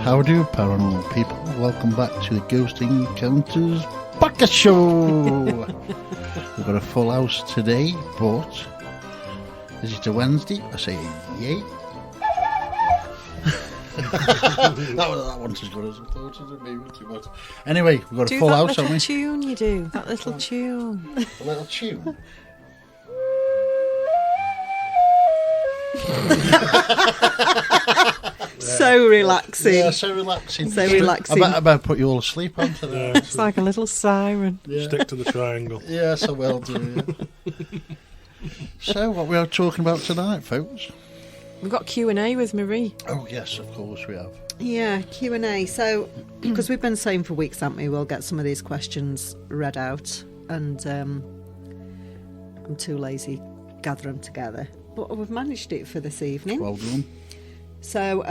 How do paranormal people? Welcome back to the Ghost Encounters podcast show. We've got a full house today, but is it a Wednesday? I say yay. that one's as good as I thought it would be. Too much. Anyway, we've got a full house, haven't we? That little tune you do. That little tune. A little tune. So relaxing. Yeah, so relaxing. So relaxing. I better put you all asleep on today. It's like a little siren. Yeah. Stick to the triangle. Yes, I will do. Yeah. So, what we are talking about tonight, folks? We've got Q&A with Marie. Oh, yes, of course we have. Yeah, Q&A. So, because we've been saying for weeks, haven't we, we'll get some of these questions read out. And I'm too lazy to gather them together. But we've managed it for this evening. Well done. So,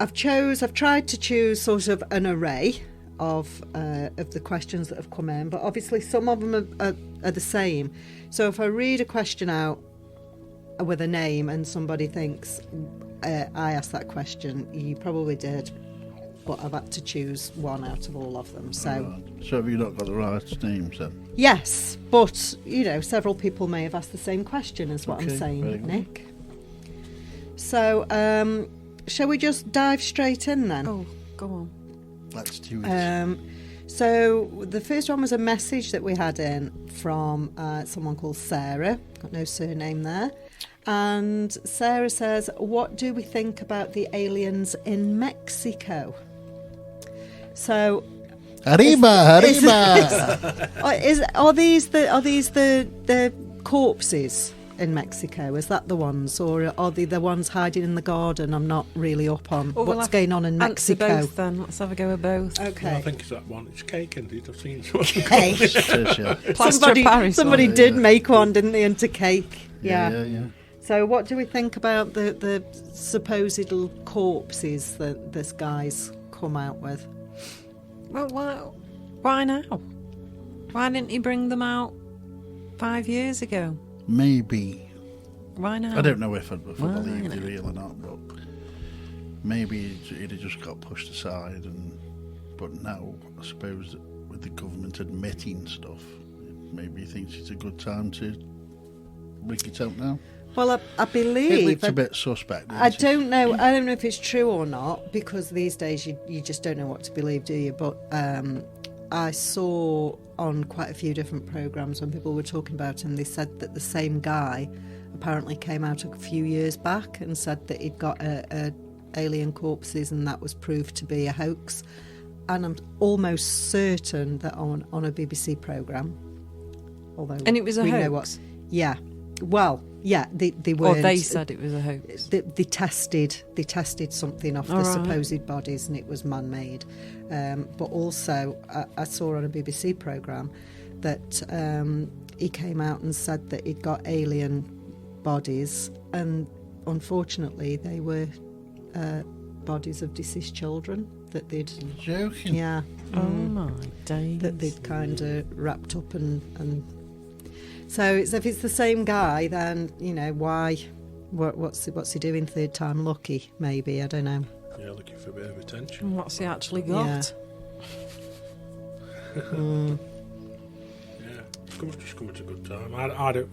I've tried to choose sort of an array of the questions that have come in. But obviously some of them are the same. So if I read a question out with a name and somebody thinks I asked that question, you probably did, but I've had to choose one out of all of them. So, right. So have you not got the right names then? Yes, but several people may have asked the same question, is what I'm saying, Nick. So, shall we just dive straight in then? Oh, go on. Let's do it. So the first one was a message that we had in from someone called Sarah. Got no surname there. And Sarah says, what do we think about the aliens in Mexico? So, Arriba! are these the corpses in Mexico? Is that the ones, or are they the ones hiding in the garden? I'm not really up on what's going on in Mexico. Answer both then. Let's have a go at both. Okay. Well, I think it's that one. It's cake, indeed. I've seen it. Cake. Plaster of Paris. Somebody did make one, didn't they, into cake? Yeah. So what do we think about the supposed corpses that this guy's come out with? Well, why now? Why didn't he bring them out 5 years ago? Maybe. Why now? I don't know if I believe they're real or not, but maybe he'd have just got pushed aside. But now, I suppose, with the government admitting stuff, maybe he thinks it's a good time to bring it out now. Well, I believe it looks a bit suspect. I don't know if it's true or not, because these days you just don't know what to believe, do you? But I saw on quite a few different programmes when people were talking about him, they said that the same guy apparently came out a few years back and said that he'd got alien corpses, and that was proved to be a hoax. And I'm almost certain that on a BBC programme, although and it was a we hoax. know what, yeah. Well, yeah, they were. Or they said it was a hoax. They tested something off the supposed bodies, and it was man-made. But also, I saw on a BBC programme that he came out and said that he'd got alien bodies, and unfortunately, they were bodies of deceased children that they'd. You're joking? Yeah. Oh my days. That they'd kind of wrapped up and. So if it's the same guy, then, why? What's he doing third time lucky, maybe? I don't know. Yeah, looking for a bit of attention. And what's he actually got? Yeah, just come at a good time. I don't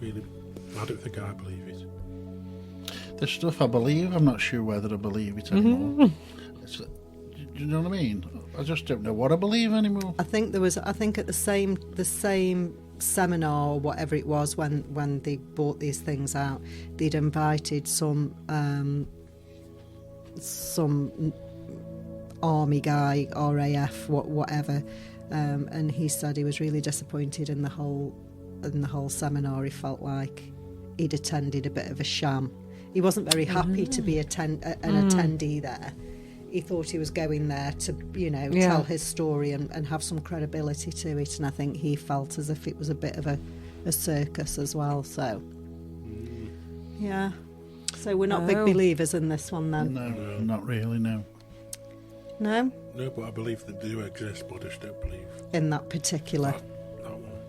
think I believe it. The stuff I believe, I'm not sure whether I believe it anymore. Do you know what I mean? I just don't know what I believe anymore. I think at the same seminar or whatever it was when they brought these things out, they'd invited some army guy, RAF, whatever, and he said he was really disappointed in the whole seminar. He felt like he'd attended a bit of a sham. He wasn't very happy to be an attendee there. He thought he was going there to, tell his story and have some credibility to it. And I think he felt as if it was a bit of a circus as well. So, yeah. So we're not big believers in this one then? No, not really, no. No? No, but I believe they do exist, but I just don't believe. In that particular? That one.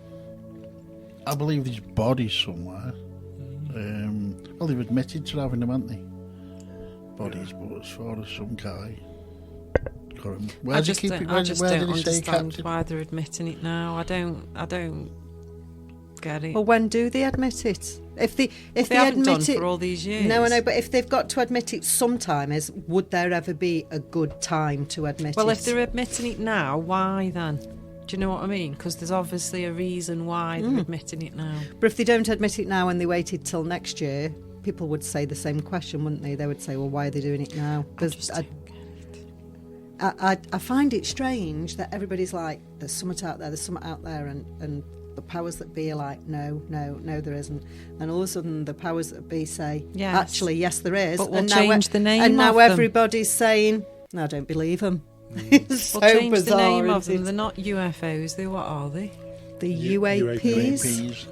I believe there's bodies somewhere. Well, they've admitted to having them, haven't they? Bodies, but as far as some guy got him. I Where's he just keeping? don't, I just Where don't did he stay understand captive? why they're admitting it now. I don't get it. Well, when do they admit it? If they haven't done admit it for all these years. No, I know, but if they've got to admit it sometime, would there ever be a good time to admit it? Well, if they're admitting it now, why then? Do you know what I mean? Because there's obviously a reason why they're admitting it now. But if they don't admit it now and they waited till next year, people would say the same question, wouldn't they? They would say, well, why are they doing it now? I just don't get it. I find it strange that everybody's like, there's something out there, and the powers that be are like, no, there isn't. And all of a sudden, the powers that be say, Yes. actually, yes, there is. But we'll and change the name And now of them. everybody's saying, no, I don't believe them. It's so We'll change bizarre, the name of isn't them. it? They're not UFOs. What are they? The UAPs. UAPs.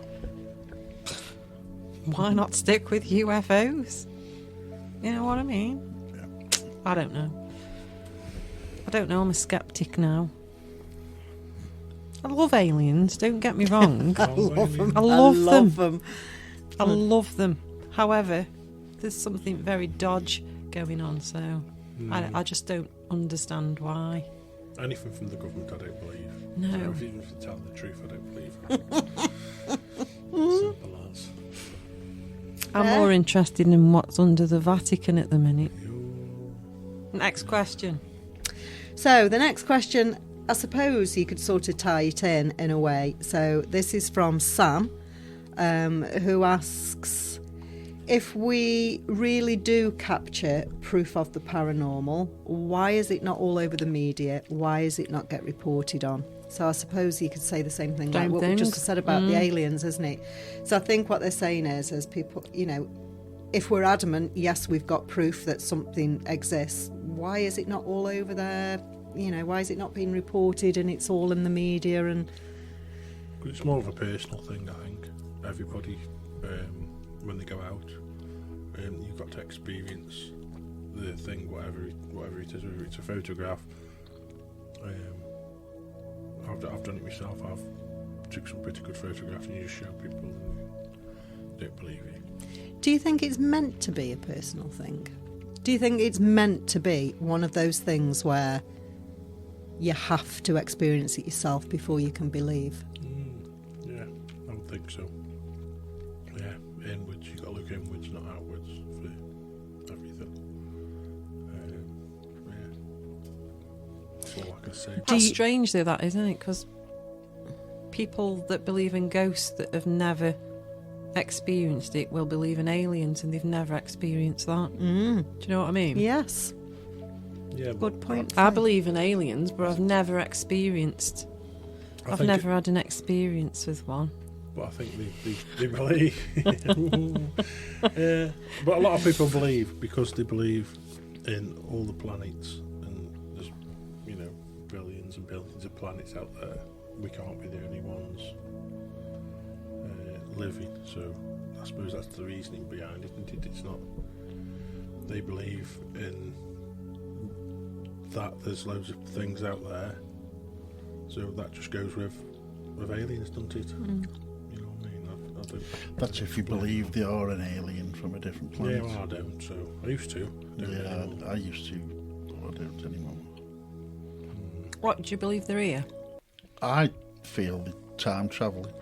Why not stick with UFOs? You know what I mean? Yeah. I don't know. I'm a skeptic now. I love aliens, don't get me wrong. I love them. I love them. them. I love them. However, there's something very dodge going on, so I just don't understand why. Anything from the government, I don't believe. No. So even if they tell the truth, I don't believe it. Simple as. I'm Yeah. more interested in what's under the Vatican at the minute. Next question. So the next question, I suppose you could sort of tie it in a way. So this is from Sam, who asks, if we really do capture proof of the paranormal, why is it not all over the media? Why is it not get reported on? So I suppose you could say the same thing like what we just said about the aliens, isn't it? So I think what they're saying is, as people, you know, if we're adamant, yes, we've got proof that something exists, why is it not all over there? You know, why is it not being reported and it's all in the media? And It's more of a personal thing, I think. Everybody, when they go out, you've got to experience the thing, whatever it is, whether it's a photograph. I've done it myself. I've took some pretty good photographs and you just show people and they don't believe you. do you think it's meant to be a personal thing? Do you think it's meant to be one of those things where you have to experience it yourself before you can believe? Yeah, I would think so. Yeah, inwards. You've got to look inwards, not outwards, for everything. Yeah, that's all I can say. That's strange though, that, isn't it? Because people that believe in ghosts that have never experienced it will believe in aliens and they've never experienced that. Do you know what I mean? Yes. Yeah, Good point. I believe in aliens, but I've never experienced. I've never had an experience with one. But I think they believe. Yeah, but a lot of people believe because they believe in all the planets, and there's, you know, billions and billions of planets out there. We can't be the only ones living. So I suppose that's the reasoning behind it, isn't it? It's not. They believe in that there's loads of things out there, so that just goes with aliens, doesn't it? You know what I mean? I don't. That's if you believe they are an alien from a different planet. Yeah, well, I don't. So I used to. Don't anymore. I used to. I don't anymore. What, do you believe they're here? I feel the time travelling.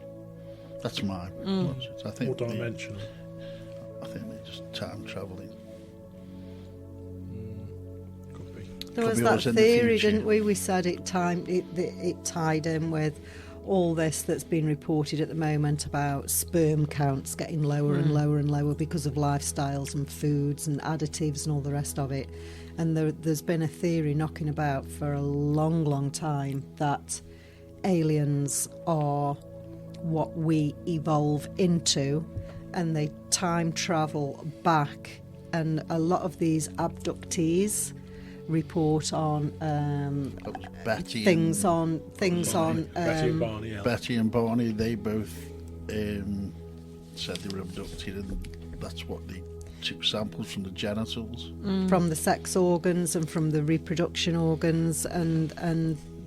That's my. I think. More dimensional. I think they're just time travelling. Could be. There was Could be that always in the theory, future. didn't we? We said it tied in with all this that's been reported at the moment about sperm counts getting lower and lower and lower because of lifestyles and foods and additives and all the rest of it. And there's been a theory knocking about for a long, long time that aliens are what we evolve into, and they time travel back. And a lot of these abductees report on That was Betty things and on Betty and Barney. Yeah. Betty and Barney. They both said they were abducted, and that's what they took samples from the genitals. from the sex organs and from the reproduction organs, and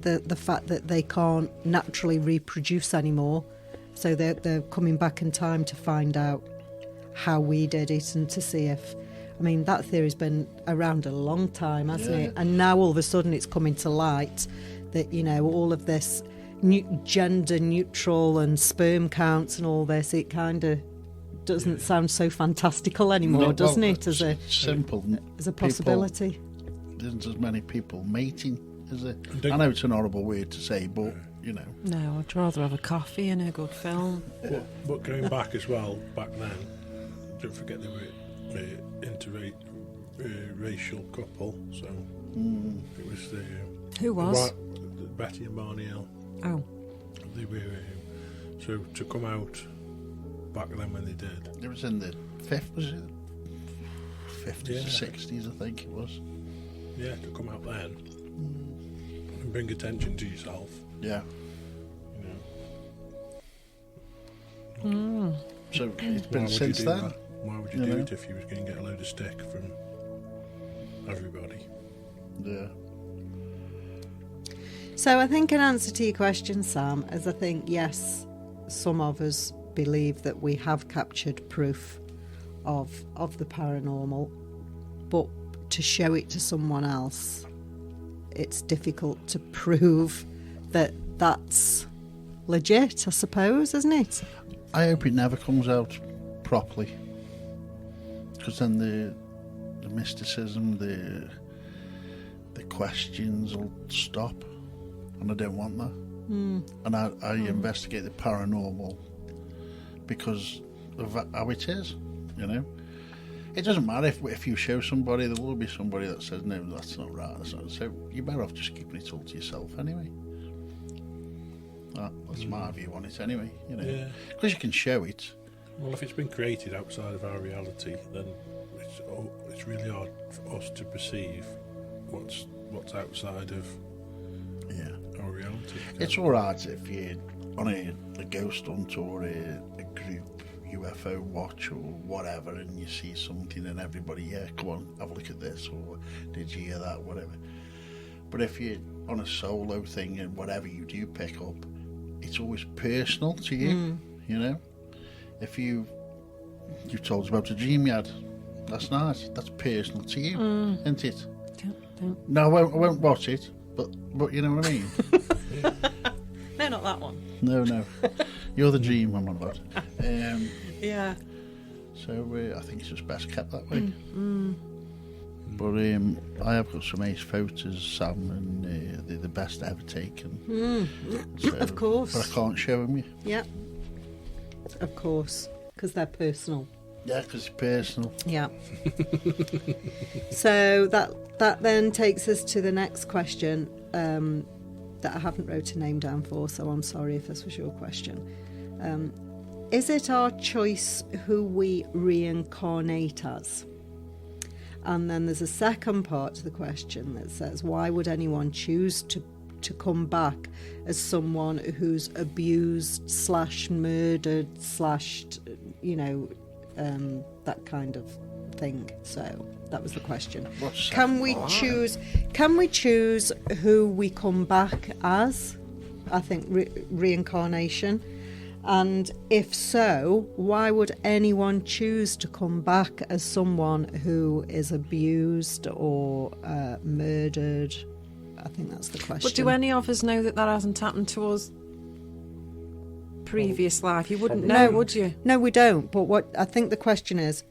the fact that they can't naturally reproduce anymore, so they're coming back in time to find out how we did it and to see if I mean, that theory's been around a long time, hasn't Yeah. it? And now all of a sudden it's coming to light that, you know, all of this gender neutral and sperm counts and all this, it kind of doesn't sound so fantastical anymore, No, doesn't well, it? As a simple. possibility. There isn't as many people mating, is there? Don't- I know it's an horrible word to say, but you know. No, I'd rather have a coffee and a good film. But going back as well, back then, don't forget they were interracial couple, so it was the Who was? Betty and Barney Hill. Oh, They were so to come out back then when they did. It was in the 50s, 50s Yeah. or 60s, I think it was. Yeah, to come out then and bring attention to yourself, Yeah. you know. So it's Why been would since you do then. that? Why would you You do know? it if you was going to get a load of stick from everybody? Yeah. So I think in answer to your question, Sam, is I think, yes, some of us believe that we have captured proof of the paranormal, but to show it to someone else, it's difficult to prove that that's legit, I suppose, isn't it? I hope it never comes out properly, because then the mysticism, the questions will stop, and I don't want that. And I investigate the paranormal because of how it is, you know. It doesn't matter if you show somebody, there will be somebody that says, no, that's not right. That's not. So you're better off just keeping it all to yourself anyway. That's my view on it anyway, you know. Yeah. Because you can show it. Well, if it's been created outside of our reality, then it's really hard for us to perceive what's outside of Yeah. our reality. It's all right if you're on a ghost hunt or a group UFO watch or whatever, and you see something and everybody, yeah, come on, have a look at this, or did you hear that, whatever. But if you're on a solo thing and whatever you do pick up, it's always personal to you, you know. If you told us about a dream you had last night, that's personal to you, isn't it? don't. No, I won't watch it, but you know what I mean. No, not that one. No, you're the dream I'm on about. Yeah. So I think it's just best kept that way. But I have got some ace photos, Sam, and they're the best ever taken. So, Of course. But I can't show them you. Yeah. Of course, because they're personal. Yeah, because it's personal. Yeah. So that then takes us to the next question that I haven't wrote a name down for, so I'm sorry if this was your question. Is it our choice who we reincarnate as? And then there's a second part to the question that says, why would anyone choose to come back as someone who's abused / murdered / that kind of thing? So that was the question. What's Can we choose who we come back as? I think reincarnation. And if so, why would anyone choose to come back as someone who is abused or murdered? I think that's the question. But do any of us know that hasn't happened to us previous life? You wouldn't know, would you? No, we don't. But what I think the question is,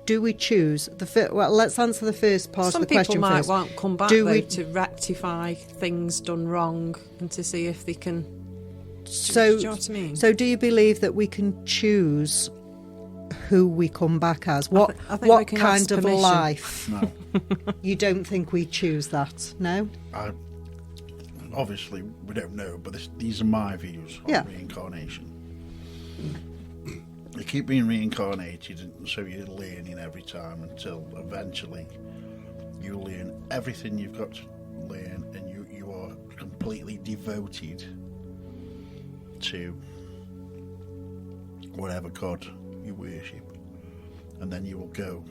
do we choose well, let's answer the first part Some of the question people might first. want come back Do though, we- to rectify things done wrong and to see if they can. So, do you know what I mean? So do you believe that we can choose who we come back as? What I think we what can kind ask of permission. life? No. You don't think we choose that? No? Obviously, we don't know, but these are my views on Yeah. reincarnation. You keep being reincarnated, and so you're learning every time until eventually you learn everything you've got to learn, and you are completely devoted to whatever God you worship, and then you will go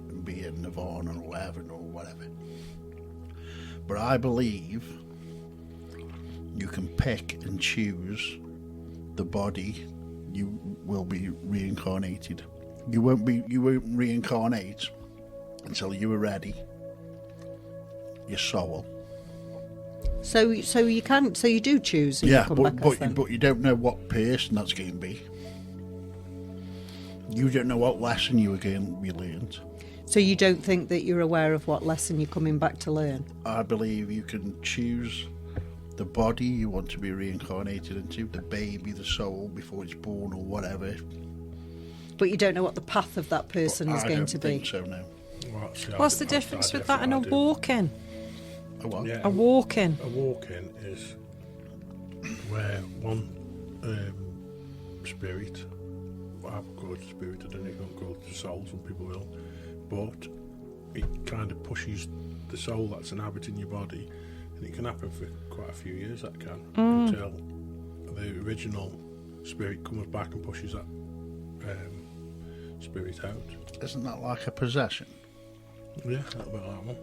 and be in nirvana or heaven or whatever. But I believe you can pick and choose the body you will be reincarnated You won't reincarnate until you are ready. Your soul. So you can. So you do choose. Who Yeah, you come back as then? but you don't know what person that's going to be. You don't know what lesson you are going to be learned. So you don't think that you're aware of what lesson you're coming back to learn? I believe you can choose the body you want to be reincarnated into, the baby, the soul before it's born or whatever. But you don't know what the path of that person is going to be. I don't think so, no. Well, see, What's the difference with that and a walk-in? A what? Yeah, A walk-in. A walk-in is where one spirit, I would call it spirit, I don't know if you call it the soul, some people will, but it kind of pushes the soul that's inhabiting your body, and it can happen for quite a few years, that can, until the original spirit comes back and pushes that spirit out. Isn't that like a possession? Yeah, a little bit like that one.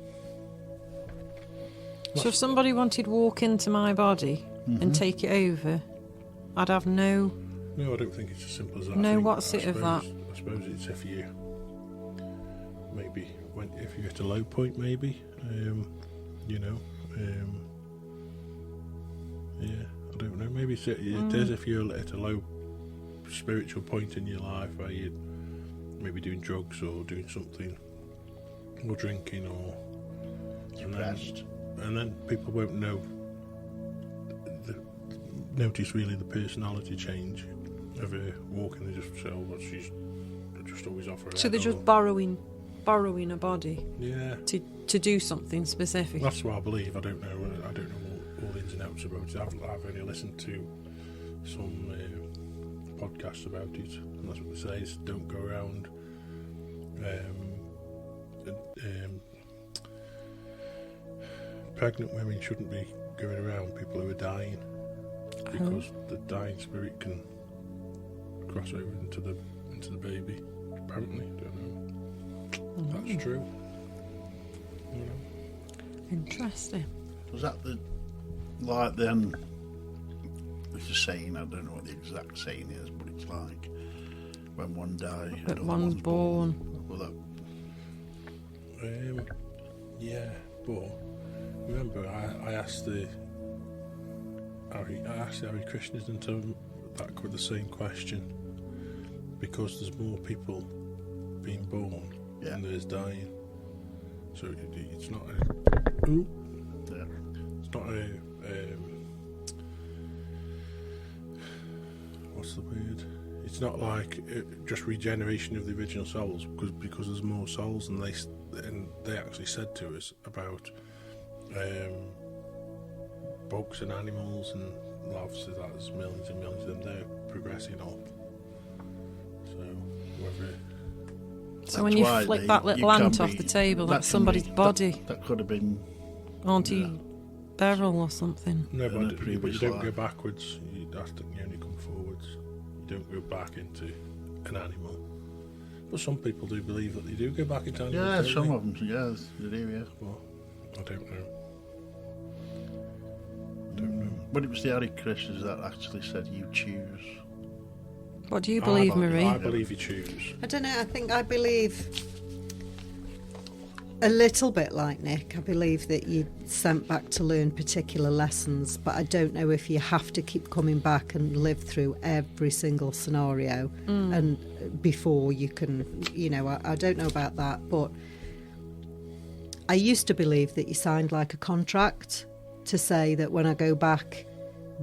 So if somebody wanted to walk into my body and take it over, I'd have no... No, I don't think it's as simple as that. No, I think, what's it of that? I suppose it's if you maybe if you're at a low point, maybe you know, yeah, I don't know. Maybe it is if you're at a low spiritual point in your life where you're maybe doing drugs or doing something, or drinking, or Depressed. and then people won't notice really the personality change of her walking. They just say, "Oh, well, she's just always off her head." So they're just borrowing a body yeah. to do something specific. That's what I believe. I don't know all the ins and outs about it. I've only listened to some podcasts about it, and that's what they say is don't go around pregnant women shouldn't be going around people who are dying, because the dying spirit can cross over into the baby. Apparently, don't know. That's true. You know. Interesting. Was that like then? It's a saying. I don't know what the exact saying is, but it's like when one dies, But another one's born. Well, that, yeah, but remember, I asked Harry Krishnas and told him the same question, because there's more people being born than there's dying. So it's not it's not a what's the word? It's not like just regeneration of the original souls, because there's more souls, and they actually said to us about bugs and animals, and obviously there's millions and millions of them. They're progressing up. So whether. So when you flick that little ant off the table, that's somebody's body. That could have been Auntie Beryl or something. No, in a but previous you don't life. go backwards. You only come forwards. You don't go back into an animal. But some people do believe that they do go back into animals. Yeah, don't some they? of them. Yeah, they do. Yeah. Well, I don't know. But it was the Hare Krishnas that actually said you choose. What do you believe, Marie? I believe you choose. I don't know. I believe a little bit like Nick. I believe that you're sent back to learn particular lessons, but I don't know if you have to keep coming back and live through every single scenario and before you can, I don't know about that, but I used to believe that you signed like a contract to say that when I go back,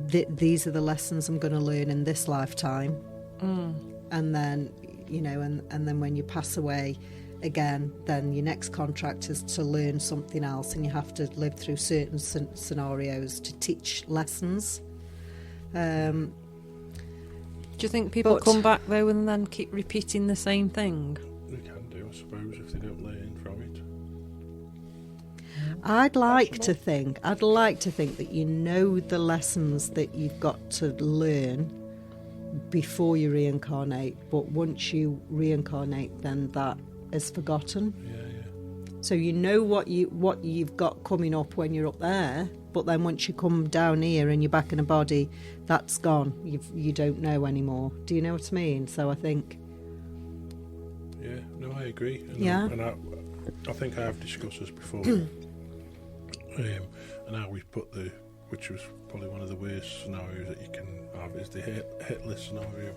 these are the lessons I'm going to learn in this lifetime. And then, and then when you pass away again, then your next contract is to learn something else, and you have to live through certain scenarios to teach lessons. Do you think people come back though and then keep repeating the same thing? They can do, I suppose, if they don't learn from it. I'd like to think that you know the lessons that you've got to learn before you reincarnate, but once you reincarnate, then that is forgotten. Yeah. So you know what you've got coming up when you're up there, but then once you come down here and you're back in a body, that's gone. You don't know anymore. Do you know what I mean? So I think Yeah, no, I agree. And I think I have discussed this before. And how we put which was probably one of the worst scenarios that you can have, is the Hitler scenario.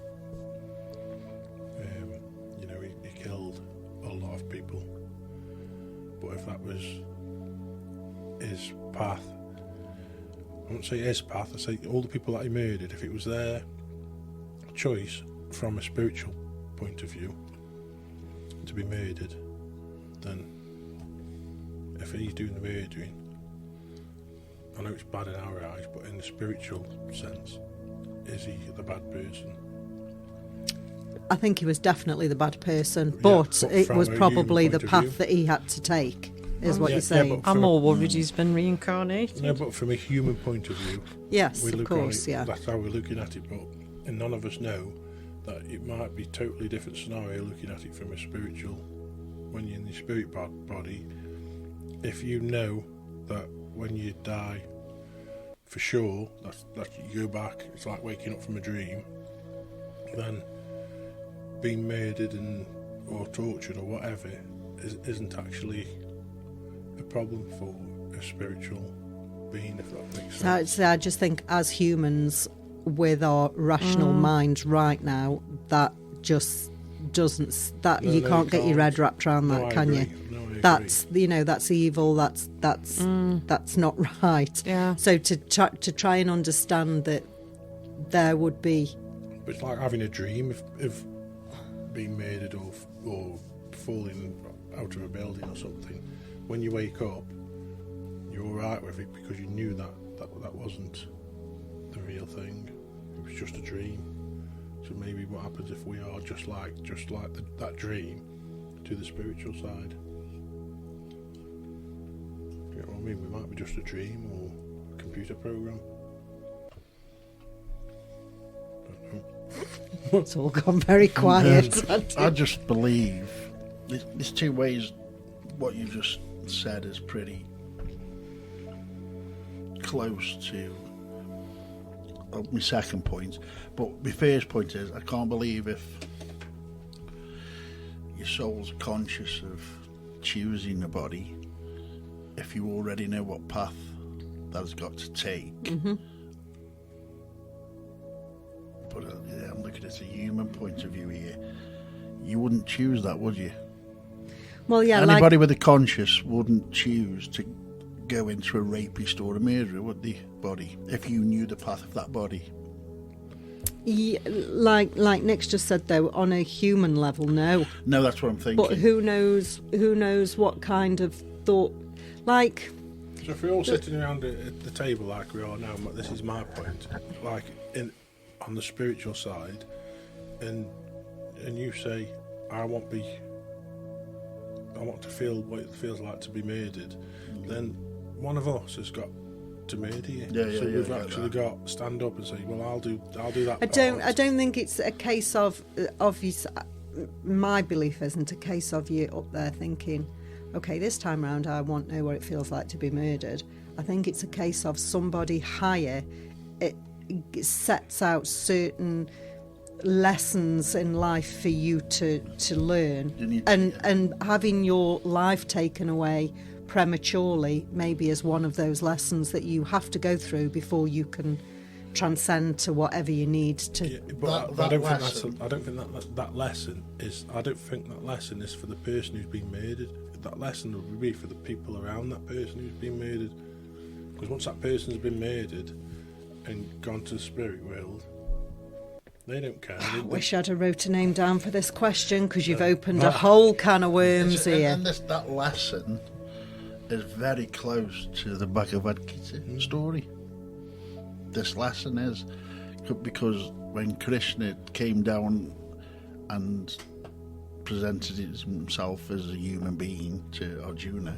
He killed a lot of people. But if that was his path, I wouldn't say his path, I say all the people that he murdered, if it was their choice from a spiritual point of view to be murdered, then if he's doing the murdering, I know it's bad in our eyes, but in the spiritual sense, is he the bad person? I think he was definitely the bad person, but it was probably the path that he had to take, is what you're saying. I'm more worried he's been reincarnated. No, but from a human point of view, yes, of course, that's how we're looking at it, and none of us know that it might be a totally different scenario looking at it from a spiritual, when you're in the spirit body. If you know that when you die, for sure, that you go back, it's like waking up from a dream, then being murdered or tortured or whatever isn't actually a problem for a spiritual being, if that makes sense. So I just think as humans with our rational minds right now, that just doesn't, that you can't get your head wrapped around that, can you? That's that's evil. That's not right. Yeah. So to try and understand that there would be. But it's like having a dream of being murdered or falling out of a building or something. When you wake up, you're all right with it because you knew that wasn't the real thing. It was just a dream. So maybe what happens if we are just like that dream to the spiritual side? You know what I mean? We might be just a dream or a computer program. Don't know. It's all gone very quiet. I just believe there's two ways. What you just said is pretty close to my second point, but my first point is I can't believe if your soul's conscious of choosing the body, if you already know what path that's got to take. Mm-hmm. But I'm looking at a human point of view here. You wouldn't choose that, would you? Well, yeah. Anybody with a conscience wouldn't choose to go into a rapist or a murderer, would the body, if you knew the path of that body? Yeah, like Nick's just said, though, on a human level, no. No, that's what I'm thinking. But who knows what kind of thought, like. So if we're all sitting around the table like we are now, this is my point. Like on the spiritual side, and you say, I want to feel what it feels like to be murdered. Then one of us has got to murder you. So we've actually got to stand up and say, well, I'll do that. I don't think it's a case of obvious. My belief isn't a case of you up there thinking, okay, this time round I want to know what it feels like to be murdered. I think it's a case of somebody higher. It sets out certain lessons in life for you to learn, and having your life taken away prematurely maybe is one of those lessons that you have to go through before you can transcend to whatever you need to. Yeah, but I don't think that lesson is for the person who's been murdered. That lesson would be for the people around that person who's been murdered, because once that person's been murdered and gone to the spirit world, they don't care. I wish I'd have wrote a name down for this question, because you've opened a whole can of worms here. And that lesson is very close to the Bhagavad Gita story. This lesson is, because when Krishna came down and presented himself as a human being to Arjuna,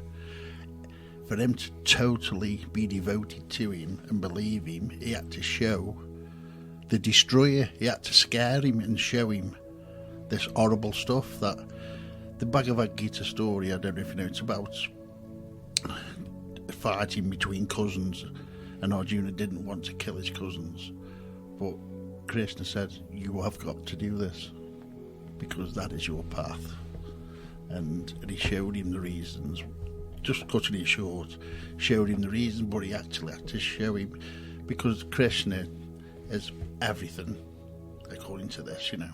for him to totally be devoted to him and believe him, he had to show the destroyer. He had to scare him and show him this horrible stuff. That the Bhagavad Gita story, I don't know if you know, it's about fighting between cousins, and Arjuna didn't want to kill his cousins, but Krishna said, you have got to do this because that is your path. and he showed him the reasons. Just cutting it short, showed him the reasons, but he actually had to show him, because Krishna is everything, according to this, you know.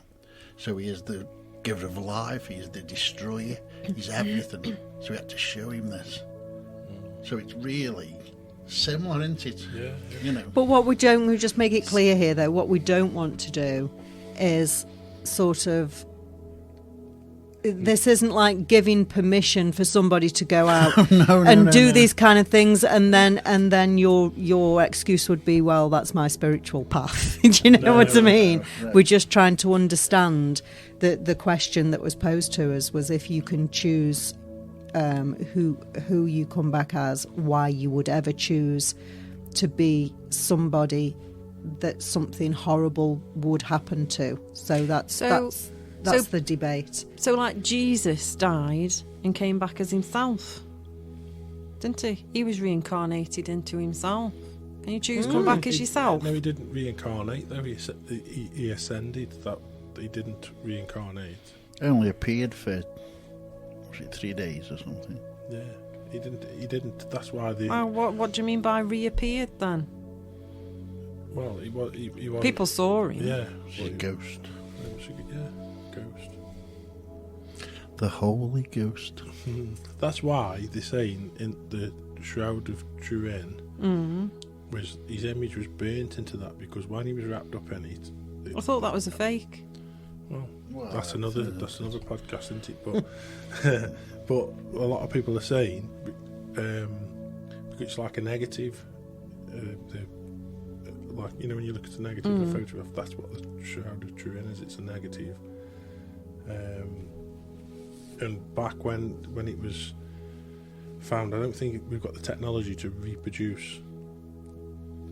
So he is the giver of life, he is the destroyer, he's everything. So we had to show him this. So it's really similar, isn't it? Yeah. You know. But what we don't, we just make it clear here though, what we don't want to do is sort of, this isn't like giving permission for somebody to go out and do these kind of things, and then your excuse would be, well, that's my spiritual path. Do you know what I mean? No. We're just trying to understand that the question that was posed to us was, if you can choose who you come back as, why you would ever choose to be somebody that something horrible would happen to. So that's the debate. So, like, Jesus died and came back as himself, didn't he? He was reincarnated into himself. Can you choose to come back as yourself? No, he didn't reincarnate, though. He ascended. That he didn't reincarnate. Only appeared for, was it 3 days or something? Yeah, he didn't. That's why the. Well, what do you mean by reappeared then? Well, he was. People saw him. Yeah, It's a ghost. Ghost. The Holy Ghost. That's why they say in the Shroud of Turin, was his image was burnt into that, because when he was wrapped up in it. I thought that was a fake. Well, that's another podcast, isn't it? But but a lot of people are saying because it's like a negative. Like, you know, when you look at a negative in a photograph, that's what the Shroud of Turin is. It's a negative. And back when it was found, I don't think we've got the technology to reproduce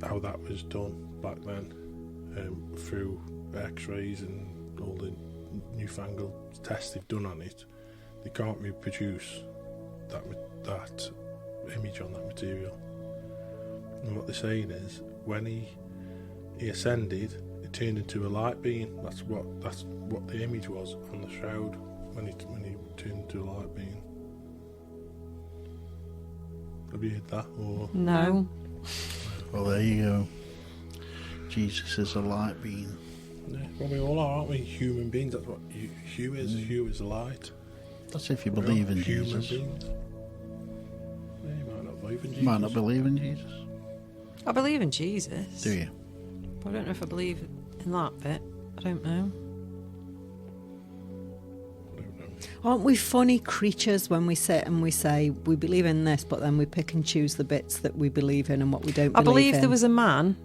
how that was done back then, through X-rays and all the newfangled tests they've done on it. They can't reproduce that image on that material. And what they're saying is, when he ascended, it turned into a light being. That's what the image was on the shroud when he turned into a light being. Have you heard that? Or No. Well, there you go. Jesus is a light being. yeah, well, we all are, aren't we? Human beings. That's what Hugh is. Hugh is light. That's if you believe in Human Jesus. beings. Yeah, you might not believe in Jesus. You might not believe in Jesus. I believe in Jesus. Do you? But I don't know if I believe in that bit. I don't know. Aren't we funny creatures when we sit and we say we believe in this, but then we pick and choose the bits that we believe in and what we don't I believe believe in? there was a man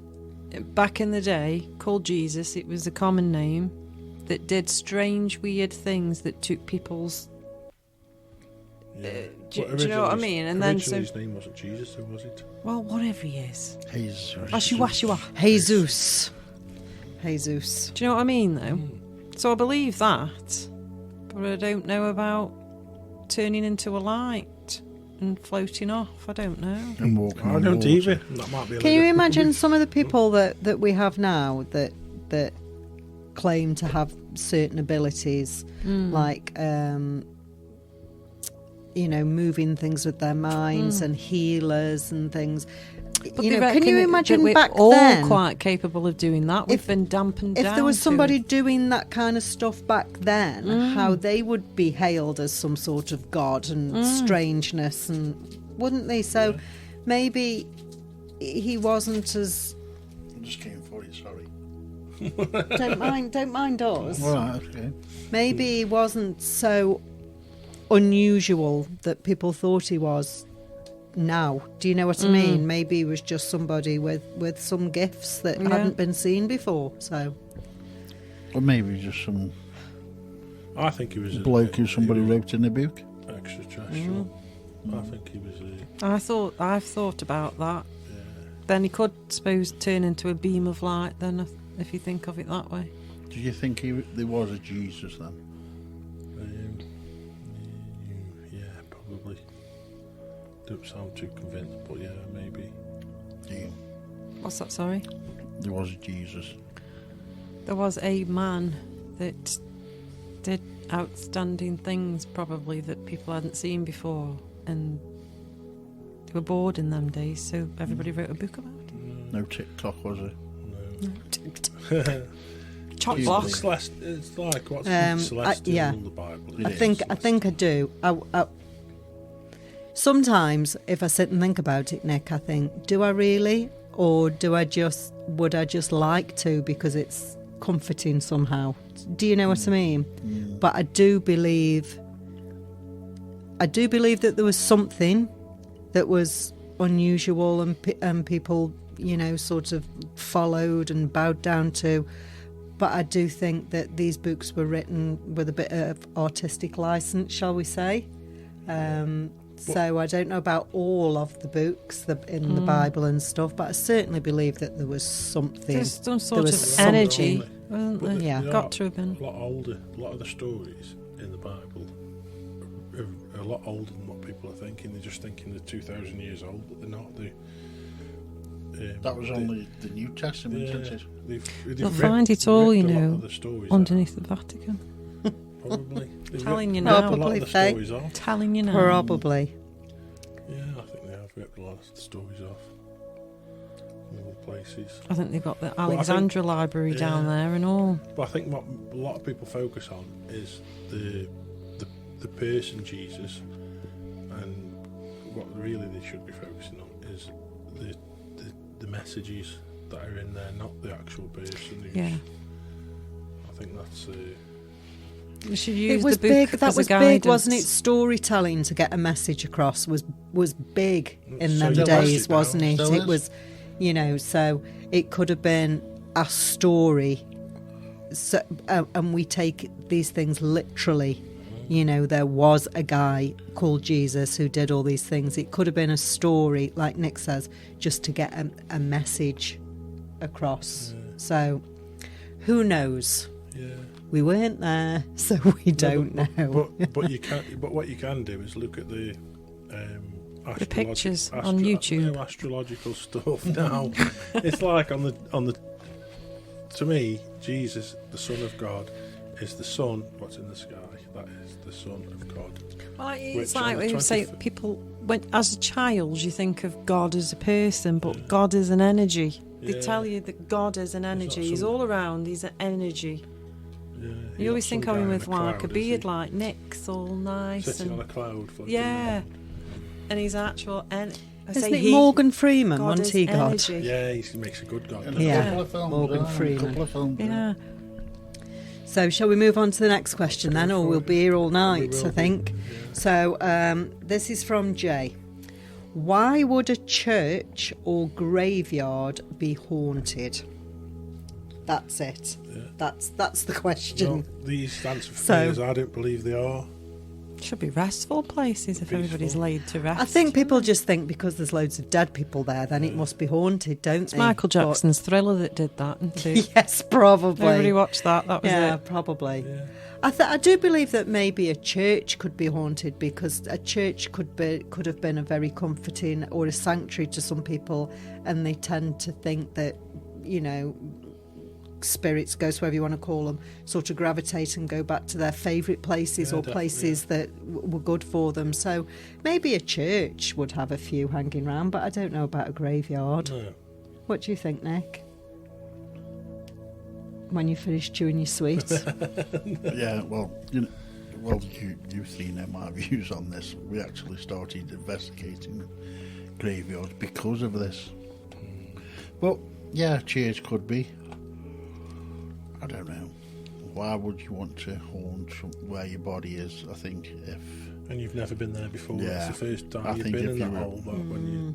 back in the day called Jesus. It was a common name that did strange, weird things that took people's. Yeah. Do you know what I mean? And then originally his name wasn't Jesus, though, was it? Well, whatever he is. Jesus. Jesus. Do you know what I mean, though? So I believe that, but I don't know about turning into a light and floating off. I don't know. And walking I on don't water. either. That might be. Can you imagine some of the people that we have now that claim to have certain abilities, like moving things with their minds and healers and things? But can you imagine we're back all then? quite capable of doing that. We've been dampened down. If there was to somebody it. doing that kind of stuff back then, how they would be hailed as some sort of god and strangeness, and wouldn't they? So maybe he wasn't as. I just came for it, sorry. Don't mind us. Right, okay. Maybe he wasn't so unusual that people thought he was. Now, do you know what I mean? Maybe he was just somebody with some gifts that hadn't been seen before. So, Or maybe just some I think he was bloke who somebody wrote in a book. extraterrestrial. I think he was I've thought about that. yeah. Then he could, suppose, turn into a beam of light. Then, if you think of it that way. Do you think there was a Jesus then? Yeah, probably. Don't sound too convinced, but yeah, maybe. Do you? What's that? Sorry. There was a Jesus. There was a man that did outstanding things probably that people hadn't seen before, and they were bored in them days, so everybody wrote a book about it. No TikTok, was it? No. Chop It's block. It's like what's celestial yeah. the Bible. It I is. think I do. Sometimes, if I sit and think about it, Nick, I think, do I really, or would I just like to because it's comforting somehow? Do you know what I mean? But I do believe that there was something that was unusual and people, sort of followed and bowed down to. But I do think that these books were written with a bit of artistic license, shall we say. So I don't know about all of the books in the Bible and stuff, but I certainly believe that there was something. There's some sort there of was energy, something. wasn't But there? Yeah. they Got are to have been. a lot older. A lot of the stories in the Bible are a lot older than what people are thinking. They're just thinking they're 2,000 years old, but they're not. That was only the New Testament, isn't it? You'll find it all, ripped a lot of the stories underneath out, the Vatican. Probably. They've Telling you ripped now. a lot of Probably, the Faye. stories off. Telling you now. Probably. Yeah, I think they have ripped a lot of the stories off. All the places. I think they've got the I think- Alexandra Library down yeah. there and all. But I think what a lot of people focus on is the person Jesus, and what really they should be focusing on is the messages that are in there, not the actual person. Yeah. I think that's. We should use It was the book big. That as was a guidance. big, wasn't it? Storytelling to get a message across was big in So them you days, lost it now. wasn't it? Still It is. was, so it could have been a story. So, and we take these things literally. There was a guy called Jesus who did all these things. It could have been a story, like Nick says, just to get a message across. Yeah. So, who knows? Yeah. We weren't there, so we don't know. But you can. But what you can do is look at the. Pictures on YouTube. Astrological stuff now. It's like on the. To me, Jesus, the Son of God, is the sun. What's in the sky? That is the Son of God. Well, it's Which like on the when you say 25th people, as a child, you think of God as a person, but God is an energy. They Yeah. tell you that God is an not energy. He's some- all around. He's an energy. Yeah, You always think of him with like a beard like like Nick's, all nice sitting and on a cloud. floating yeah, around. and he's actual. Isn't it Morgan Freeman? God Wasn't is he God? energy. Yeah, he makes a good God. In doesn't he? a Yeah. couple of films, Morgan in a Freeman. couple of films, Yeah. So shall we move on to the next question then, or we'll be here all night, will I be, think. yeah. So this is from Jay. Why would a church or graveyard be haunted? That's it. Yeah. That's the question. No, these answer for So- me is I don't believe they are. Should be restful places if everybody's Peaceful. laid to rest. I think people just think because there's loads of dead people there, then it must be haunted, don't It's they? Michael Jackson's Thriller that did that, isn't But- it? yes, probably. Everybody watched that. That was Yeah, it. probably. Yeah. I do believe that maybe a church could be haunted because a church could have been a very comforting or a sanctuary to some people, and they tend to think that spirits, ghosts, whatever you want to call them, sort of gravitate and go back to their favourite places Yeah, or places that were good for them. So maybe a church would have a few hanging around, but I don't know about a graveyard. No. What do you think, Nick? When you finish chewing your sweets? Yeah, well, you've seen my views on this. We actually started investigating graveyards because of this. But yeah, church could be. I don't know. Why would you want to haunt where your body is? I think if And you've never been there before. Yeah. It's the first time I you've think been if in you that were- hole. But when you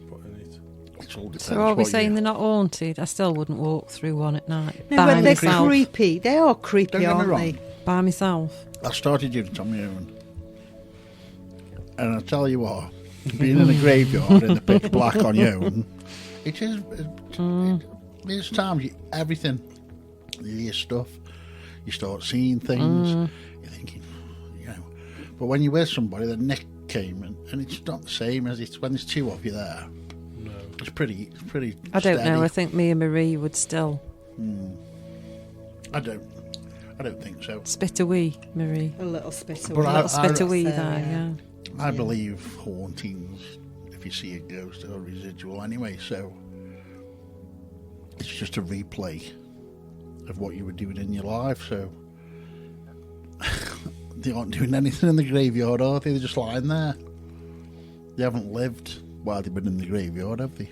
put in it, it all depends. So are we what saying you- they're not haunted? I still wouldn't walk through one at night. No, by when they're myself. creepy. They are creepy, Don't get me aren't wrong. they? By myself. I started doing it on my own, and I tell you what, being in a graveyard in the pitch black on your own, it is. There's times everything, you hear stuff, you start seeing things, you're thinking, But when you're with somebody, then Nick came, and it's not the same as it's when there's two of you there. no. It's pretty. I don't steady. know. I think me and Marie would still. I don't. I don't think so. Spit a wee, Marie. A little spit But away. I- A little spit I- a wee So, there, yeah. I believe hauntings, if you see a ghost, are residual anyway, so it's just a replay of what you were doing in your life, so they aren't doing anything in the graveyard, are they? They're just lying there. They haven't lived while they've been in the graveyard, have they?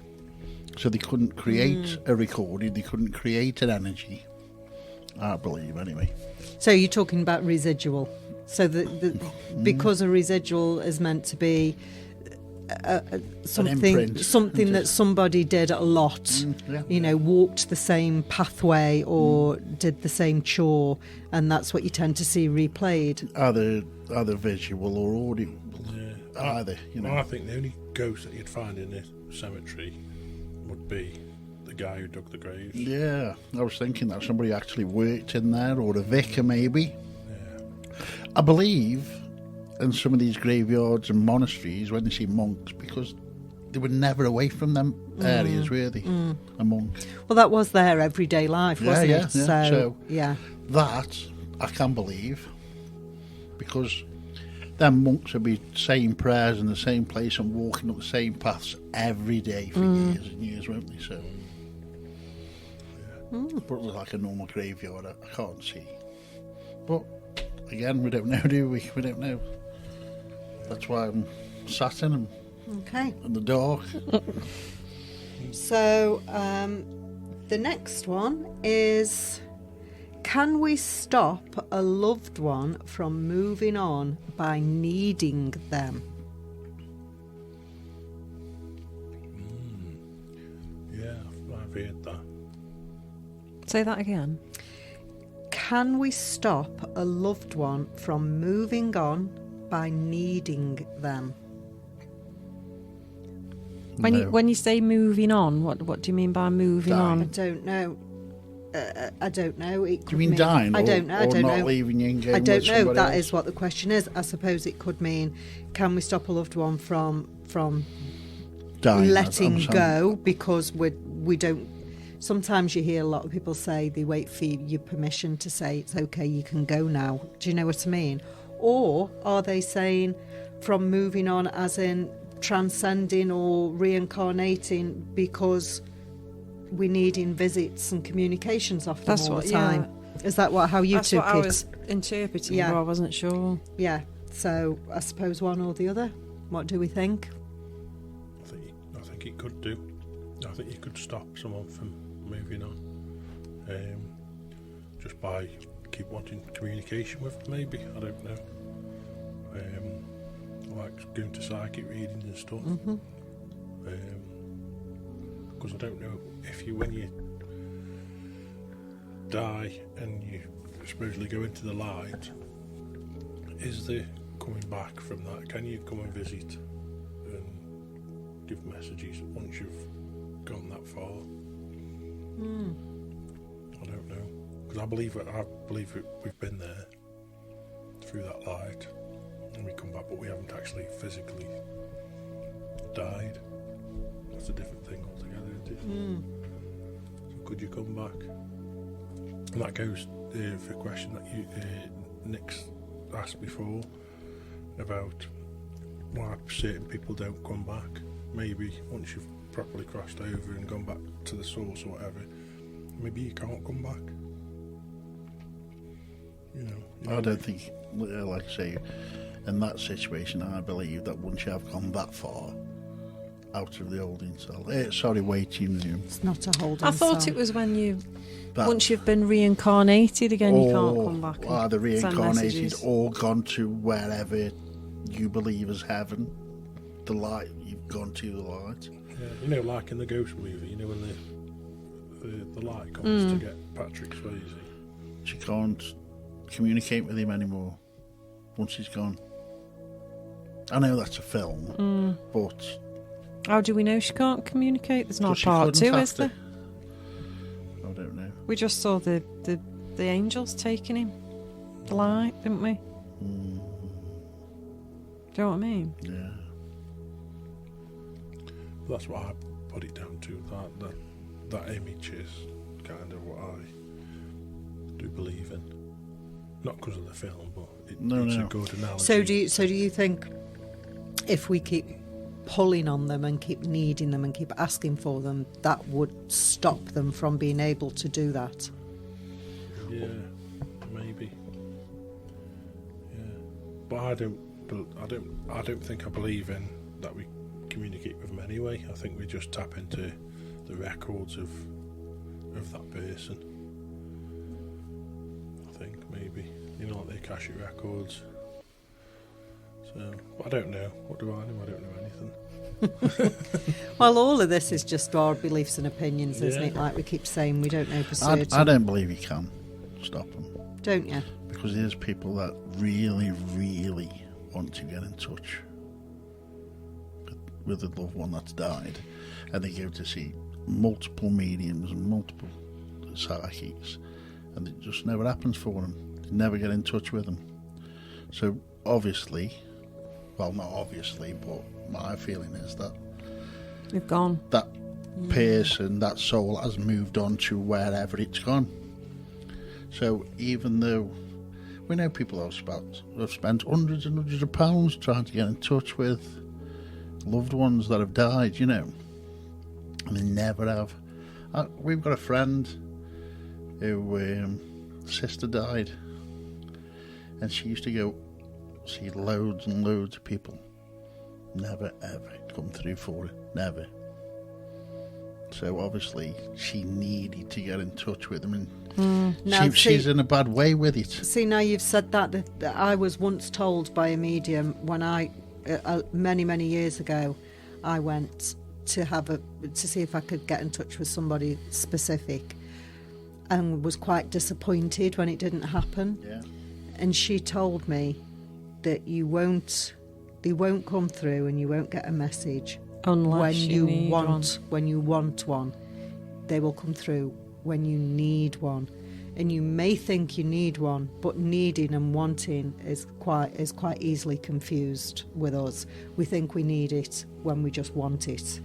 So they couldn't create a recording, they couldn't create an energy, I believe, anyway. So you're talking about residual. So because a residual is meant to be something imprint. that somebody did a lot, Yeah. you know, walked the same pathway or did the same chore, and that's what you tend to see replayed. Either visual or audible. Yeah. Either, you know. Well, I think the only ghost that you'd find in this cemetery would be the guy who dug the graves. Yeah, I was thinking that somebody actually worked in there, or a vicar maybe. Yeah. I believe in some of these graveyards and monasteries when they see monks, because they were never away from them areas, were they? A monk. Well, that was their everyday life, wasn't Yeah, it? yeah. So, So- yeah. That I can believe, because them monks would be saying prayers in the same place and walking up the same paths every day for years and years, won't they? So, but like a normal graveyard, I can't see. But again, we don't know, do we? We don't know. That's why I'm sat in them Okay. in the dark. So the next one is, can we stop a loved one from moving on by needing them? Yeah, I've heard that. Say that again. Can we stop a loved one from moving on by needing them? No. When you say moving on, what do you mean by moving Dying. I on? don't know. I don't know. It could Do you mean mean dying? I don't know. I Or don't not know. leaving you and I going don't with know. somebody That else? is what the question is. I suppose it could mean, can we stop a loved one from Dying, letting I'm saying. go, because we don't. Sometimes you hear a lot of people say they wait for your permission to say it's okay, you can go now. Do you know what I mean? Or are they saying from moving on as in transcending or reincarnating because we're needing visits and communications off them That's all what- the time? Is that how you That's took what I it? was interpreting, Yeah. but I wasn't sure. Yeah. So I suppose one or the other. What do we think? I think it could do. I think you could stop someone from moving on, just by keep wanting communication with them, maybe. I don't know. Like going to psychic readings and stuff. Because I don't know if when you die and you supposedly go into the light, is there coming back from that? Can you come and visit and give messages once you've gone that far? I don't know, because I believe we've been there through that light, and we come back, but we haven't actually physically died. That's a different thing altogether, isn't it? So could you come back? And that goes for a question that you Nick's asked before about why certain people don't come back. Maybe once you've properly crossed over and gone back to the source or whatever, maybe you can't come back. You know, I don't think, like I say, in that situation, I believe that once you have gone that far out of the holding cell, waiting room, It's not a holding I thought cell. it was when you, that, once you've been reincarnated again, you can't come back. and either send reincarnated messages. or gone to wherever you believe is heaven, the light, you've gone to the light. yeah, you know, like in the Ghost movie, you know, when the light comes to get Patrick Swayze. She can't communicate with him anymore once he's gone. I know that's a film, but How do we know she can't communicate? There's not because a she part couldn't two, is after. there? I don't know. We just saw the angels taking him, the light, didn't we? Do you know what I mean? Yeah. That's what I put it down to. That image is kind of what I do believe in. Not because of the film, but it's No. a good analogy. So do you think if we keep pulling on them and keep needing them and keep asking for them, that would stop them from being able to do that? Yeah, maybe. Yeah, but I don't think I believe in that we communicate with them anyway. I think we just tap into the records of that person. I think maybe, like the Akashic records. So, but I don't know. What do I know? I don't know anything. Well, all of this is just our beliefs and opinions, isn't Yeah. it? Like we keep saying, we don't know for certain. I don't believe you can stop them. Don't you? Because there's people that really, really want to get in touch with a loved one that's died, and they go to see multiple mediums and multiple psychics, and it just never happens for them. They never get in touch with them. So obviously, well, not obviously, but my feeling is that They've gone. that person, that soul, has moved on to wherever it's gone. So even though we know people have spent hundreds and hundreds of pounds trying to get in touch with loved ones that have died, and they never have. We've got a friend who sister died, and she used to go see loads and loads of people. Never ever come through for it. Never. So obviously she needed to get in touch with them, and Now, she's in a bad way with it. See, now you've said that I was once told by a medium when I, many years ago, I went to see if I could get in touch with somebody specific, and was quite disappointed when it didn't happen. Yeah. And she told me that they won't come through, and you won't get a message Unless when you need when you want one. They will come through when you need one. And you may think you need one, but needing and wanting is quite easily confused with us. We think we need it when we just want it.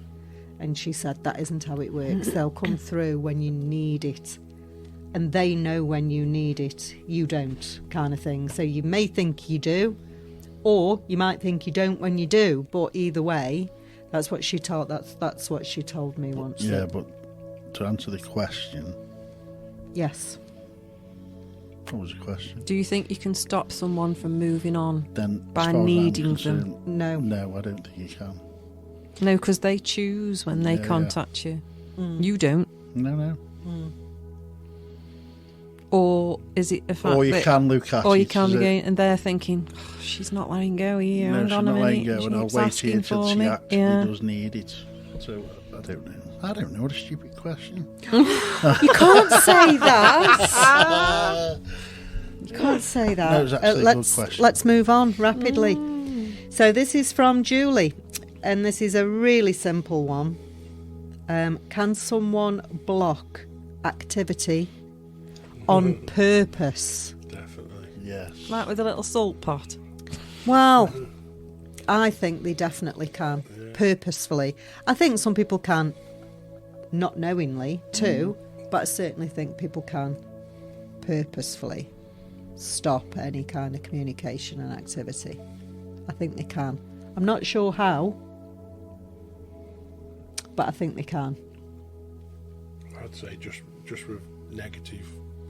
And she said that isn't how it works. They'll come through when you need it. And they know when you need it. You don't, kind of thing. So you may think you do, or you might think you don't when you do. But either way, that's what she told. That's what she told me once. Yeah, but to answer the question, Yes. what was the question? Do you think you can stop someone from moving on Then by as far as I'm needing them? concerned, No. No, I don't think you can. No, because they choose when they Yeah, contact you. You don't. No. Or is it a fact Or you that... can look at Or you it can as be a- going, and they're thinking, oh, she's not letting go here. No, Hang she's on not a letting minute. go, She and I'll keeps wait asking here till for she me. actually Yeah. does need it. So I don't know. I don't know. What a stupid question. You can't say that. You can't say that. No, it was actually a good question. Let's move on rapidly. So this is from Julie, and this is a really simple one. Can someone block activity on purpose? Definitely. Yes. Like with a little salt pot. Well, I think they definitely can, purposefully. I think some people can not knowingly too, but I certainly think people can purposefully stop any kind of communication and activity. I think they can. I'm not sure how, but I think they can. I'd say just with negative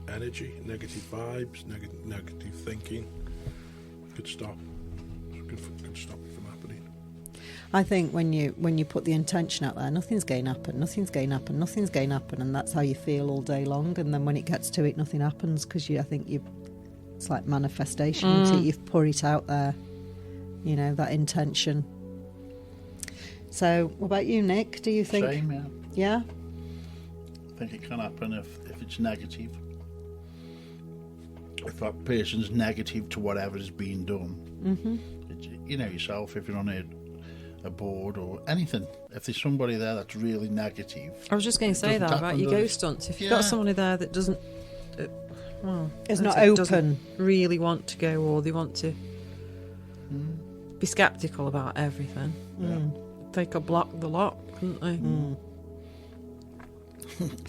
energy, negative vibes, negative thinking, could stop. Could stop it from happening. I think when you put the intention out there, nothing's going to happen, nothing's going to happen, nothing's going to happen, and that's how you feel all day long. And then when it gets to it, nothing happens because it's like manifestation. Until you've put it out there, that intention. So, what about you, Nick? Do you think? Same, yeah. Yeah. I think it can happen if it's negative. If that person's negative to whatever is being done. Mm-hmm. You know yourself, if you're on a board or anything, if there's somebody there that's really negative. I was just going to say doesn't that about happen, your does it? ghost hunts. If you've Yeah. got somebody there that doesn't... It's as not I said, doesn't open. really want to go, or they want to be sceptical about everything, they could block the lot, couldn't they?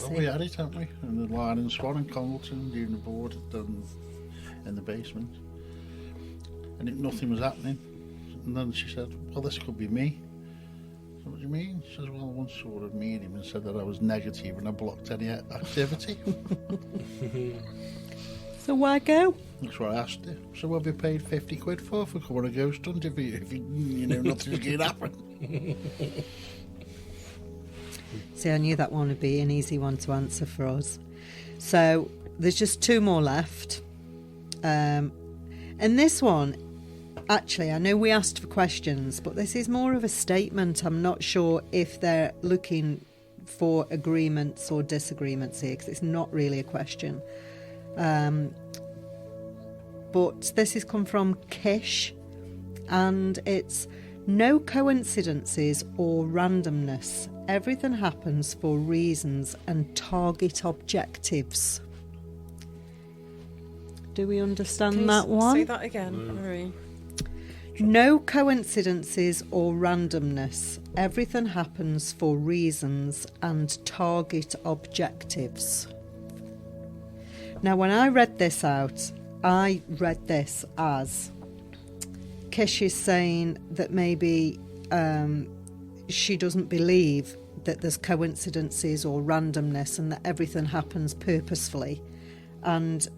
Well, we had it, haven't we? And the Lion and Swan and Congleton doing the board. in the basement, and nothing was happening. And then she said, well, this could be me. So what do you mean? She says, well, I once saw a medium and said that I was negative and I blocked any activity. So why go? That's what I asked her. So what have you paid 50 quid for coming a ghost hunt if you know nothing's going to happen? See, I knew that one would be an easy one to answer for us. So there's just 2 more left. And this one, actually, I know we asked for questions, but this is more of a statement. I'm not sure if they're looking for agreements or disagreements here, because it's not really a question. But this has come from Kish, and it's no coincidences or randomness. Everything happens for reasons and target objectives. Do we understand that one? Say that again, Marie. No coincidences or randomness. Everything happens for reasons and target objectives. Now, when I read this out, I read this as Kish is saying that maybe she doesn't believe that there's coincidences or randomness and that everything happens purposefully. And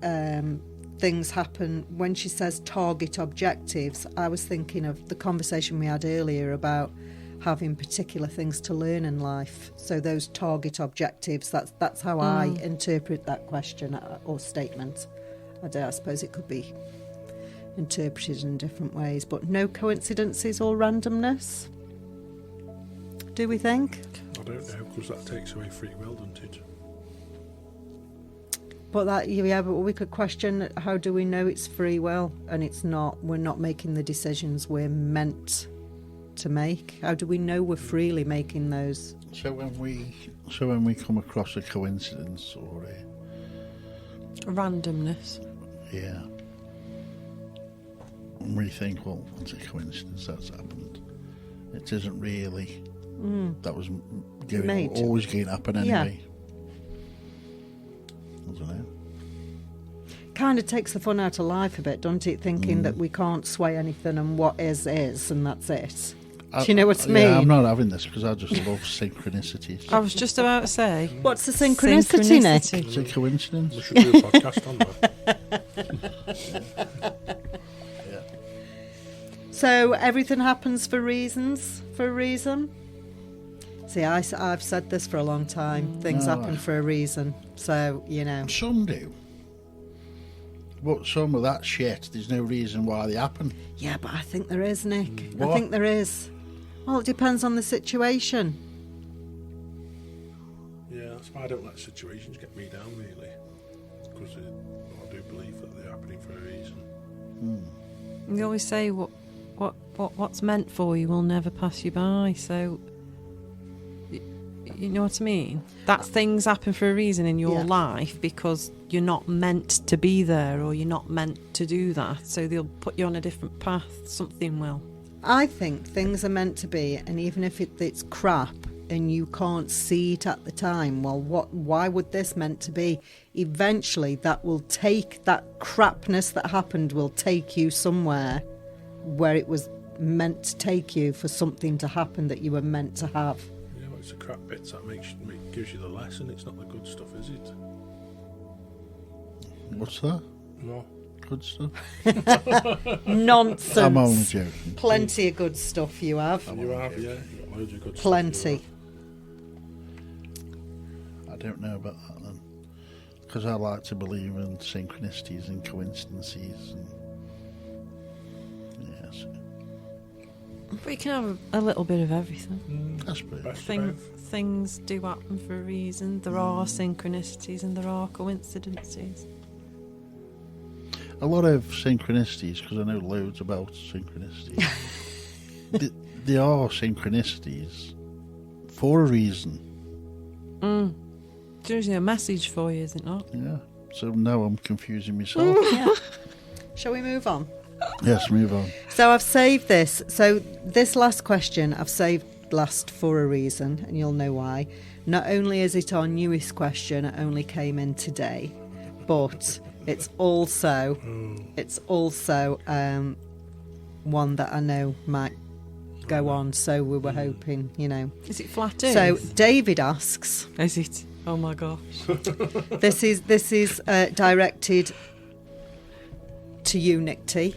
things happen. When she says target objectives, I was thinking of the conversation we had earlier about having particular things to learn in life. So those target objectives, that's how I interpret that question or statement. I suppose it could be interpreted in different ways, but no coincidences or randomness, do we think? I don't know, because that takes away free will, doesn't it? But but we could question, how do we know it's free will and it's not? We're not making the decisions we're meant to make. How do we know we're freely making those? So when we come across a coincidence or Randomness. yeah, and we think, well, it's a coincidence that's happened. It isn't really. That was always going to happen anyway. I don't know. Kind of takes the fun out of life a bit, don't it? Thinking that we can't sway anything and what is and that's it. Do you know what I mean? Yeah, I'm not having this because I just love synchronicities. I was just about to say. What's the synchronicity, Nick? It's a coincidence. We should do a podcast on that. Yeah. So everything happens for reasons, for a reason. See, I've said this for a long time. Things happen for a reason. So, you know. Some do. But some of that shit, there's no reason why they happen. Yeah, but I think there is, Nick. What? I think there is. Well, it depends on the situation. Yeah, that's why I don't let situations get me down, really. Because I do believe that they're happening for a reason. They always say what's meant for you will never pass you by. So, you know what I mean? That things happen for a reason in your life because you're not meant to be there or you're not meant to do that. So they'll put you on a different path. Something will. I think things are meant to be, and even if it's crap and you can't see it at the time, well, why would this meant to be? Eventually that will take, that crapness that happened will take you somewhere where it was meant to take you for something to happen that you were meant to have. Yeah, well, it's the crap bits that gives you the lesson. It's not the good stuff, is it? What's that? No. Good stuff. Nonsense. I'm only joking. Plenty of good stuff you have. You have, yeah. You've got loads of good Plenty. stuff. I don't know about that then. Because I like to believe in synchronicities and coincidences. And yes. But you can have a little bit of everything. That's pretty. Things do happen for a reason. There are synchronicities and there are coincidences. A lot of synchronicities, because I know loads about synchronicities. There are synchronicities for a reason. It's usually a message for you, is it not? Yeah. So now I'm confusing myself. Yeah. Shall we move on? Yes, move on. So I've saved this. So this last question I've saved last for a reason, and you'll know why. Not only is it our newest question, it only came in today, but It's also one that I know might go on. So we were hoping, Is it flat Earth? So David asks, Is it? Oh my gosh. this is directed to you, Nick T.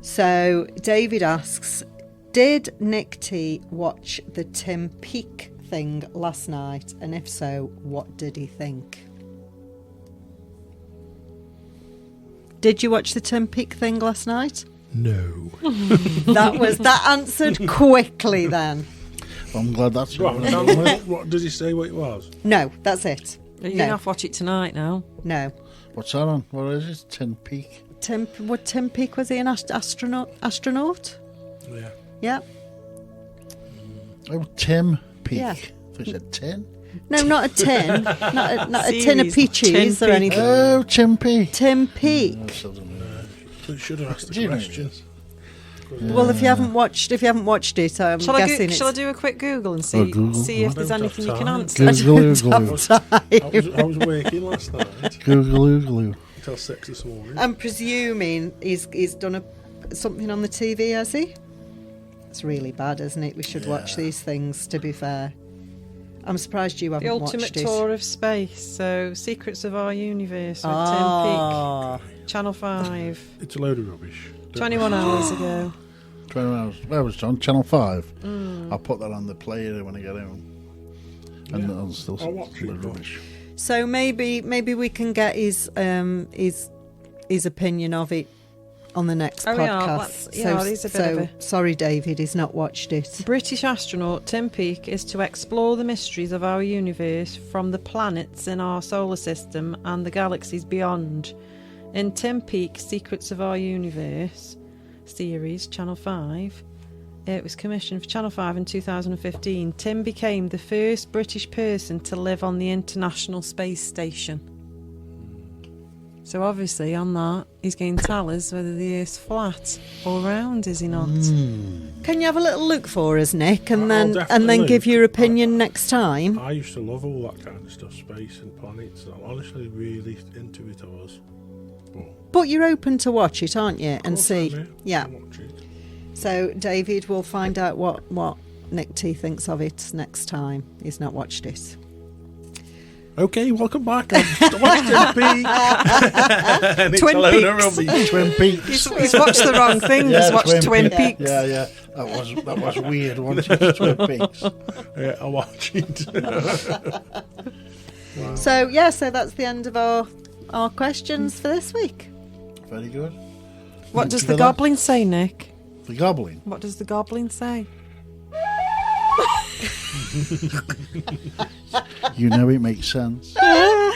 So David asks, did Nick T watch the Tim Peake thing last night? And if so, what did he think? Did you watch the Tim Peake thing last night? No. That answered quickly then. I'm glad that's What does he say what it was? No, that's it. Are you going to have to watch it tonight now? No. What's that on? What is it? Tin Peak? Tim Peake, was he an astronaut? Yeah. Yeah. Oh, Tim Peak. Yeah. I said tin. No, not a tin. not a tin of Series, peaches Tin or Peake. anything. Oh, Tim Peak. Tim Peake. I still don't know. So you should have asked Do the you know question. this? Well, if you haven't watched it, I'm Shall I guessing shall I do a quick Google and Oh, Google. see if I there's don't anything you have can time. answer? Google. I was working last night Google. until 6 this morning. I'm presuming he's done something on the TV, has he? It's really bad, isn't it? We should watch these things, to be fair. I'm surprised you haven't The watched Ultimate it. Tour of Space, so Secrets of Our Universe with Ah. Tim Peake, Channel 5, It's a load of rubbish. 21 hours ago. 20 hours. Where was it on? Channel 5. I'll put that on the player when I get home. And Yeah. I'll still I'll watch it. rubbish. So maybe we can get his opinion of it on the next Oh, yeah, podcast. he's a bit of a- sorry, David, he's not watched it. British astronaut Tim Peake is to explore the mysteries of our universe from the planets in our solar system and the galaxies beyond. In Tim Peake's Secrets of Our Universe series, Channel 5, it was commissioned for Channel 5 in 2015. Tim became the first British person to live on the International Space Station. So obviously on that, he's going to tell us whether the Earth's flat or round, is he not? Can you have a little look for us, Nick, and I'll then definitely give look. your opinion next time? I used to love all that kind of stuff, space and planets. I'm honestly really into it. I was. But you're open to watch it, aren't you? And see. Yeah. I'll watch it. So David will find out what Nick T thinks of it next time. He's not watched it. Okay, welcome back. I'm watching Twin Peaks. Twin Peaks. He's watched the wrong thing. He's watched Twin Peaks. Yeah. That was weird, wasn't it? Twin Peaks. Yeah, I'll watch it. Wow. So that's the end of our questions for this week. Very good. What Thanks does for the that. goblin say, Nick? The goblin. What does the goblin say? You know it makes sense. Because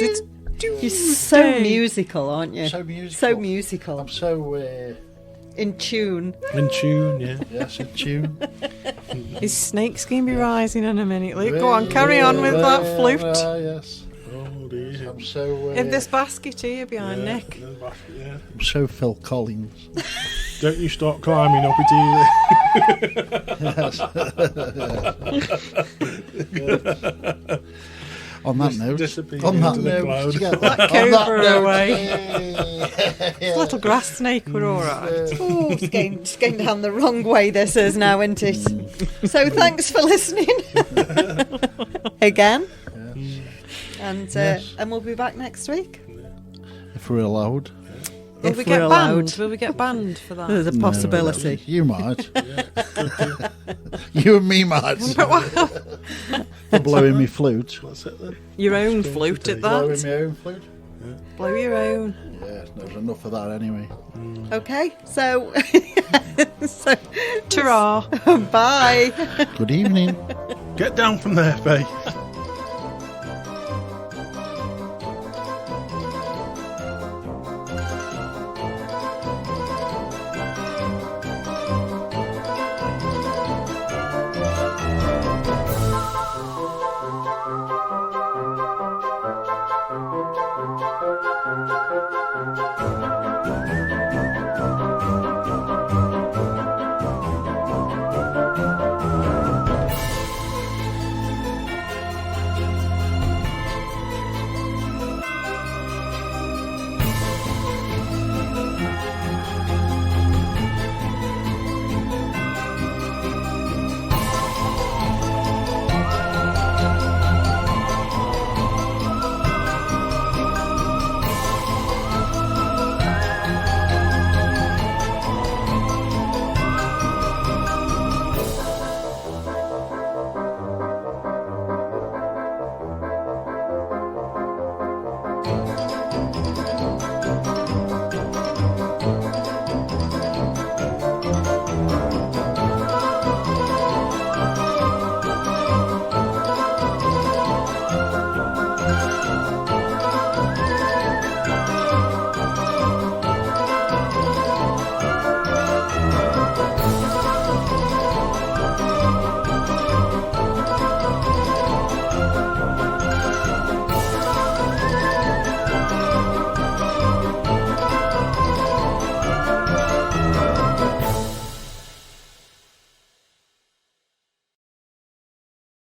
it's You're so musical, aren't you? So musical. So musical. I'm so In tune. In tune, yeah. yes, in tune. his snake's going to be rising in a minute. Luke, go on, carry on with that flute. Yes. Oh dear. I'm so. In this basket here behind Yeah, Nick. in the basket, yeah. I'm so Phil Collins. Don't you start climbing up it either. On that Just note, disappear on that into the note, cloud. yeah, That on cobra note, away. yeah. Little grass snake were all right. Oh, it's going down the wrong way, this is now, isn't it? So thanks for listening. Again. Yes. And we'll be back next week. If we're allowed. Will If we we're get allowed. banned? Will we get banned for that? There's a No, possibility. you might. Yeah, good deal. You and me might. For blowing me flute. That's it then. Your own Still flute to at Blowing that. my own flute. Blow your own. Yeah, there's enough of that anyway. Okay, so, so Ta-ra. bye. Good evening. Get down from there, Faye.